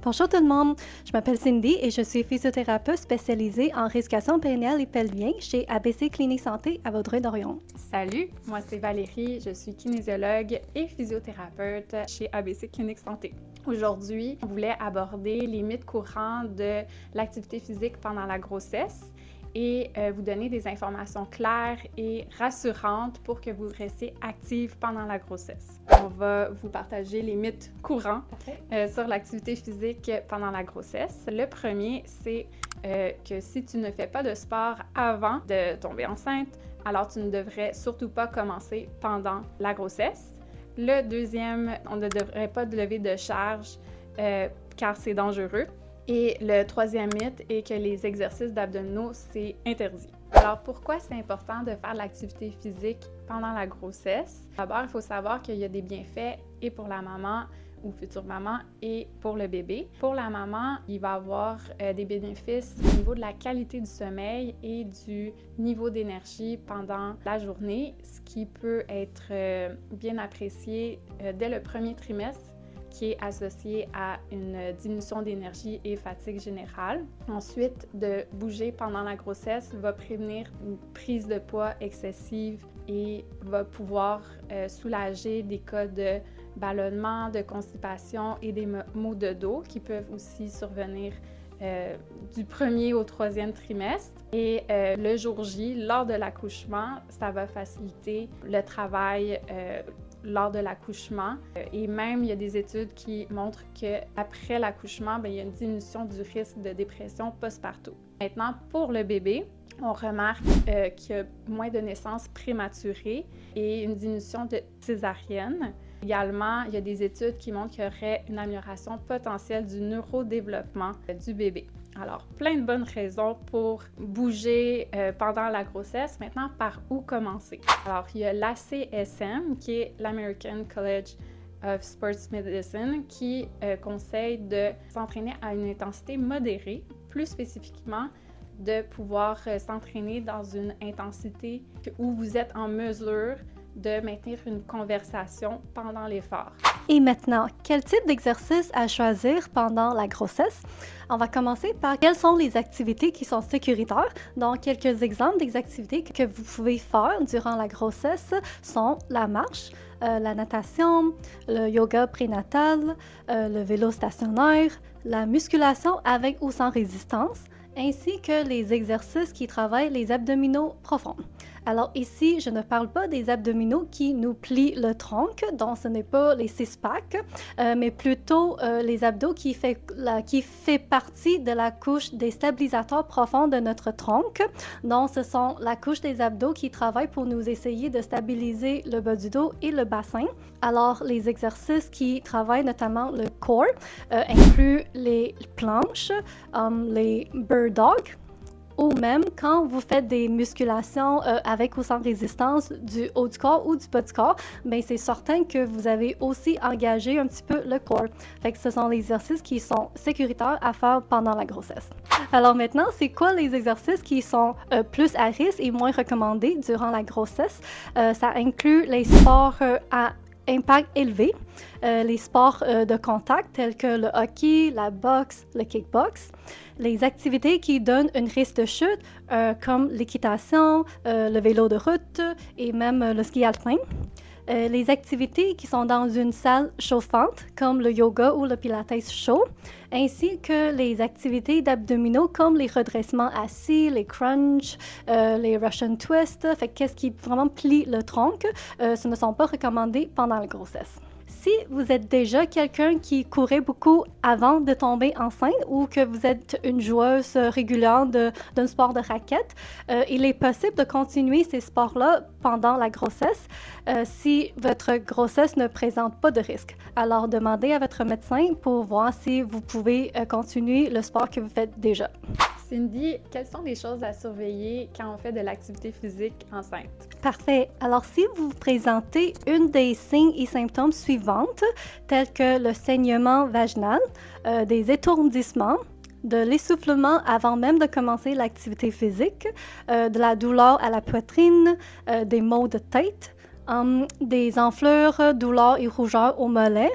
Bonjour tout le monde, je m'appelle Cindy et je suis physiothérapeute spécialisée en rééducation périnnéale et pelvien chez ABC Clinique Santé à Vaudreuil-Dorion. Salut, moi c'est Valérie, je suis kinésiologue et physiothérapeute chez ABC Clinique Santé. Aujourd'hui, on voulait aborder les mythes courants de l'activité physique pendant la grossesse et vous donner des informations claires et rassurantes pour que vous restiez active pendant la grossesse. On va vous partager les mythes courants sur l'activité physique pendant la grossesse. Le premier, c'est que si tu ne fais pas de sport avant de tomber enceinte, alors tu ne devrais surtout pas commencer pendant la grossesse. Le deuxième, on ne devrait pas lever de charge car c'est dangereux. Et le troisième mythe est que les exercices d'abdominaux, c'est interdit. Alors, pourquoi c'est important de faire de l'activité physique pendant la grossesse? D'abord, il faut savoir qu'il y a des bienfaits et pour la maman ou future maman et pour le bébé. Pour la maman, il va avoir des bénéfices au niveau de la qualité du sommeil et du niveau d'énergie pendant la journée, ce qui peut être bien apprécié dès le premier trimestre, qui est associé à une diminution d'énergie et fatigue générale. Ensuite, de bouger pendant la grossesse va prévenir une prise de poids excessive et va pouvoir soulager des cas de ballonnement, de constipation et des maux de dos qui peuvent aussi survenir du premier au troisième trimestre. Et le jour J, lors de l'accouchement, ça va faciliter le travail lors de l'accouchement. Et même, il y a des études qui montrent qu'après l'accouchement, il y a une diminution du risque de dépression postpartum. Maintenant, pour le bébé, on remarque qu'il y a moins de naissances prématurées et une diminution de césarienne. Également, il y a des études qui montrent qu'il y aurait une amélioration potentielle du neurodéveloppement du bébé. Alors, plein de bonnes raisons pour bouger pendant la grossesse. Maintenant, par où commencer? Alors, il y a l'ACSM, qui est l'American College of Sports Medicine, qui conseille de s'entraîner à une intensité modérée, plus spécifiquement de pouvoir s'entraîner dans une intensité où vous êtes en mesure de maintenir une conversation pendant l'effort. Et maintenant, quel type d'exercice à choisir pendant la grossesse? On va commencer par quelles sont les activités qui sont sécuritaires. Donc, quelques exemples des activités que vous pouvez faire durant la grossesse sont la marche, la natation, le yoga prénatal, le vélo stationnaire, la musculation avec ou sans résistance, ainsi que les exercices qui travaillent les abdominaux profonds. Alors ici, je ne parle pas des abdominaux qui nous plient le tronc, donc ce n'est pas les six-packs, mais plutôt les abdos qui fait partie de la couche des stabilisateurs profonds de notre tronc. Donc ce sont la couche des abdos qui travaillent pour nous essayer de stabiliser le bas du dos et le bassin. Alors les exercices qui travaillent notamment le core incluent les planches, les bird dogs, ou même quand vous faites des musculations avec ou sans résistance du haut du corps ou du bas du corps, bien c'est certain que vous avez aussi engagé un petit peu le corps. Fait que ce sont les exercices qui sont sécuritaires à faire pendant la grossesse. Alors maintenant, c'est quoi les exercices qui sont plus à risque et moins recommandés durant la grossesse? Ça inclut les sports à impact élevé, les sports de contact tels que le hockey, la boxe, le kickbox, les activités qui donnent un risque de chute comme l'équitation, le vélo de route et même le ski alpin. Les activités qui sont dans une salle chauffante, comme le yoga ou le pilates chaud, ainsi que les activités d'abdominaux comme les redressements assis, les crunch, les Russian twists, fait qu'est-ce qui vraiment plie le tronc, ce ne sont pas recommandés pendant la grossesse. Si vous êtes déjà quelqu'un qui courait beaucoup avant de tomber enceinte ou que vous êtes une joueuse régulière d'un sport de raquette, il est possible de continuer ces sports-là pendant la grossesse si votre grossesse ne présente pas de risque. Alors, demandez à votre médecin pour voir si vous pouvez continuer le sport que vous faites déjà. Cindy, quelles sont les choses à surveiller quand on fait de l'activité physique enceinte? Parfait. Alors, si vous présentez une des signes et symptômes suivantes, tels que le saignement vaginal, des étourdissements, de l'essoufflement avant même de commencer l'activité physique, de la douleur à la poitrine, des maux de tête, des enflures, douleurs et rougeurs au mollet,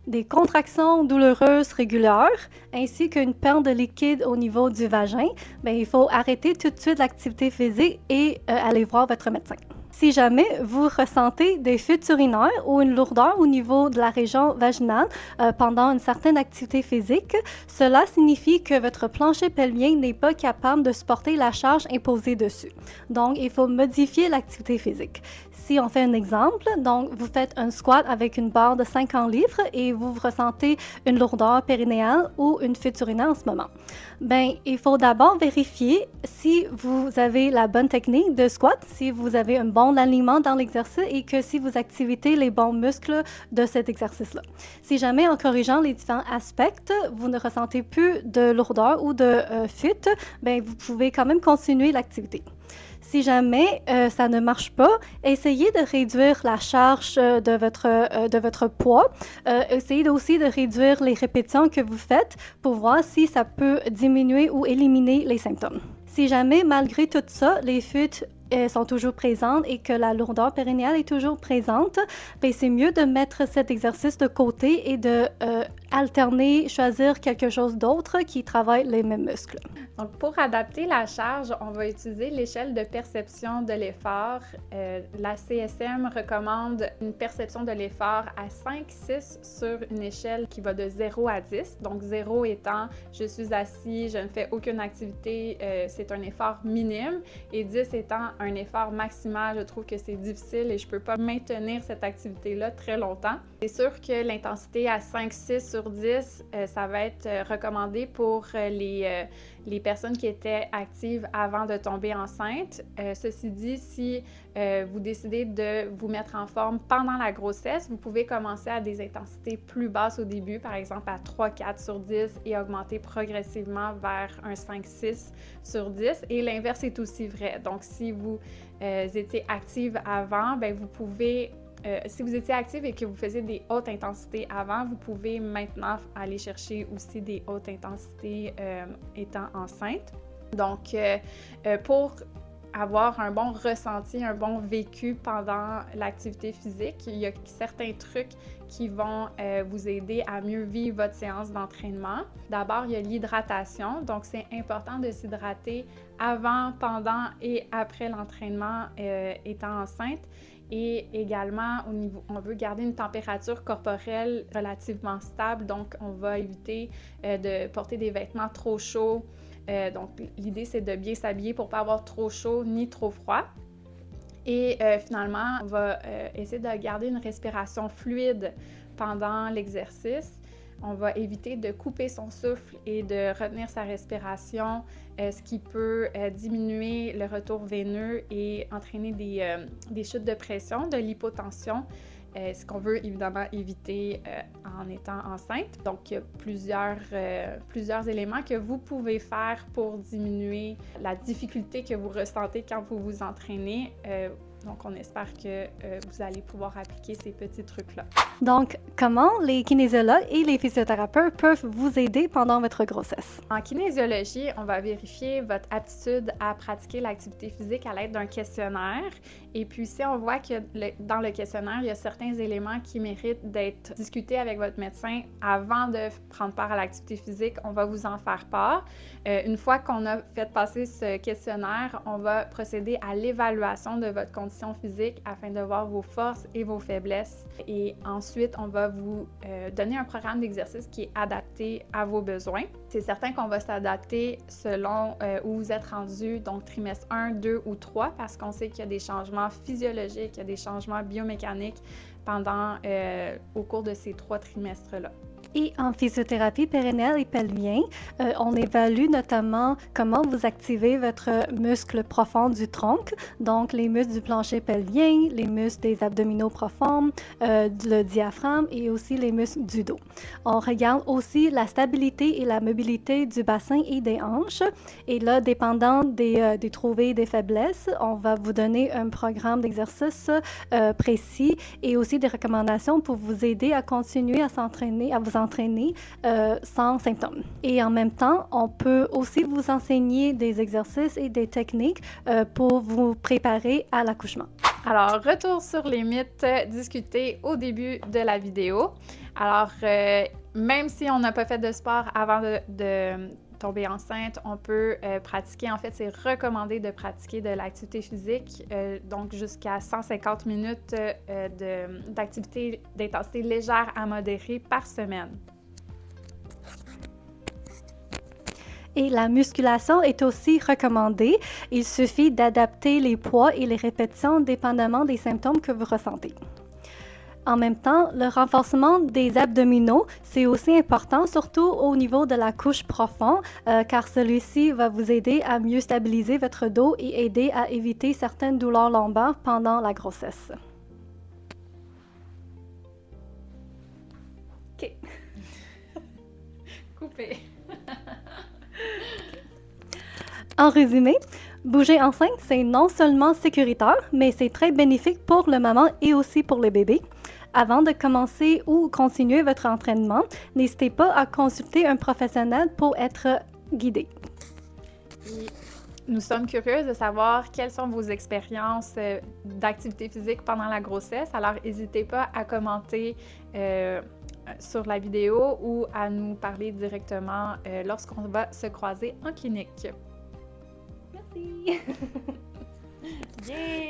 des contractions douloureuses régulières, ainsi qu'une perte de liquide au niveau du vagin, bien, il faut arrêter tout de suite l'activité physique et aller voir votre médecin. Si jamais vous ressentez des fuites urinaires ou une lourdeur au niveau de la région vaginale pendant une certaine activité physique, cela signifie que votre plancher pelvien n'est pas capable de supporter la charge imposée dessus. Donc, il faut modifier l'activité physique. Si on fait un exemple, donc vous faites un squat avec une barre de 50 livres et vous ressentez une lourdeur périnéale ou une fuite urinaire en ce moment. Bien, il faut d'abord vérifier si vous avez la bonne technique de squat, si vous avez un bon alignement dans l'exercice et que si vous activez les bons muscles de cet exercice-là. Si jamais en corrigeant les différents aspects, vous ne ressentez plus de lourdeur ou de fuite, bien, vous pouvez quand même continuer l'activité. Si jamais ça ne marche pas, essayez de réduire la charge de votre poids. Essayez aussi de réduire les répétitions que vous faites pour voir si ça peut diminuer ou éliminer les symptômes. Si jamais, malgré tout ça, les fuites sont toujours présentes et que la lourdeur périnéale est toujours présente, bien, c'est mieux de mettre cet exercice de côté et de alterner, choisir quelque chose d'autre qui travaille les mêmes muscles. Donc, pour adapter la charge, on va utiliser l'échelle de perception de l'effort. La CSM recommande une perception de l'effort à 5-6 sur une échelle qui va de 0 à 10. Donc, 0 étant « je suis assis, je ne fais aucune activité, c'est un effort minime » et 10 étant un effort maximal, je trouve que c'est difficile et je ne peux pas maintenir cette activité-là très longtemps. C'est sûr que l'intensité à 5-6 sur 10, ça va être recommandé pour les personnes qui étaient actives avant de tomber enceinte. Ceci dit, si vous décidez de vous mettre en forme pendant la grossesse, vous pouvez commencer à des intensités plus basses au début, par exemple à 3-4 sur 10 et augmenter progressivement vers un 5-6 sur 10. Et l'inverse est aussi vrai. Donc, si vous étiez active avant, bien, vous pouvez si vous étiez active et que vous faisiez des hautes intensités avant, vous pouvez maintenant aller chercher aussi des hautes intensités étant enceinte. Donc, pour avoir un bon ressenti, un bon vécu pendant l'activité physique, il y a certains trucs qui vont vous aider à mieux vivre votre séance d'entraînement. D'abord, il y a l'hydratation. Donc, c'est important de s'hydrater avant, pendant et après l'entraînement étant enceinte. Et également, on veut garder une température corporelle relativement stable, donc on va éviter de porter des vêtements trop chauds. Donc, l'idée, c'est de bien s'habiller pour ne pas avoir trop chaud ni trop froid. Et finalement, on va essayer de garder une respiration fluide pendant l'exercice. On va éviter de couper son souffle et de retenir sa respiration, ce qui peut diminuer le retour veineux et entraîner des chutes de pression, de l'hypotension, ce qu'on veut évidemment éviter en étant enceinte. Donc, il y a plusieurs éléments que vous pouvez faire pour diminuer la difficulté que vous ressentez quand vous vous entraînez. Donc, on espère que vous allez pouvoir appliquer ces petits trucs-là. Donc, comment les kinésiologues et les physiothérapeutes peuvent vous aider pendant votre grossesse? En kinésiologie, on va vérifier votre aptitude à pratiquer l'activité physique à l'aide d'un questionnaire. Et puis, si on voit que dans le questionnaire, il y a certains éléments qui méritent d'être discutés avec votre médecin avant de prendre part à l'activité physique, on va vous en faire part. Une fois qu'on a fait passer ce questionnaire, on va procéder à l'évaluation de votre condition physique afin de voir vos forces et vos faiblesses. Et ensuite, on va vous donner un programme d'exercice qui est adapté à vos besoins. C'est certain qu'on va s'adapter selon où vous êtes rendu, donc trimestre 1, 2 ou 3, parce qu'on sait qu'il y a des changements physiologiques, il y a des changements biomécaniques au cours de ces 3 trimestres-là. Et en physiothérapie périnéale et pelvien, on évalue notamment comment vous activez votre muscle profond du tronc, donc les muscles du plancher pelvien, les muscles des abdominaux profonds, le diaphragme et aussi les muscles du dos. On regarde aussi la stabilité et la mobilité du bassin et des hanches. Et là, dépendant des trouvées et des faiblesses, on va vous donner un programme d'exercice précis et aussi des recommandations pour vous aider à continuer à s'entraîner, à vous entraîner sans symptômes. Et en même temps, on peut aussi vous enseigner des exercices et des techniques pour vous préparer à l'accouchement. Alors, retour sur les mythes discutés au début de la vidéo. Alors, même si on n'a pas fait de sport avant de tomber enceinte, on peut pratiquer. En fait, c'est recommandé de pratiquer de l'activité physique, donc jusqu'à 150 minutes d'activité d'intensité légère à modérée par semaine. Et la musculation est aussi recommandée. Il suffit d'adapter les poids et les répétitions dépendamment des symptômes que vous ressentez. En même temps, le renforcement des abdominaux, c'est aussi important, surtout au niveau de la couche profonde, car celui-ci va vous aider à mieux stabiliser votre dos et aider à éviter certaines douleurs lombaires pendant la grossesse. OK. Coupé. En résumé, bouger enceinte, c'est non seulement sécuritaire, mais c'est très bénéfique pour le maman et aussi pour le bébé. Avant de commencer ou continuer votre entraînement, n'hésitez pas à consulter un professionnel pour être guidé. Et nous sommes curieuses de savoir quelles sont vos expériences d'activité physique pendant la grossesse. Alors, n'hésitez pas à commenter sur la vidéo ou à nous parler directement lorsqu'on va se croiser en clinique. Merci! Yeah!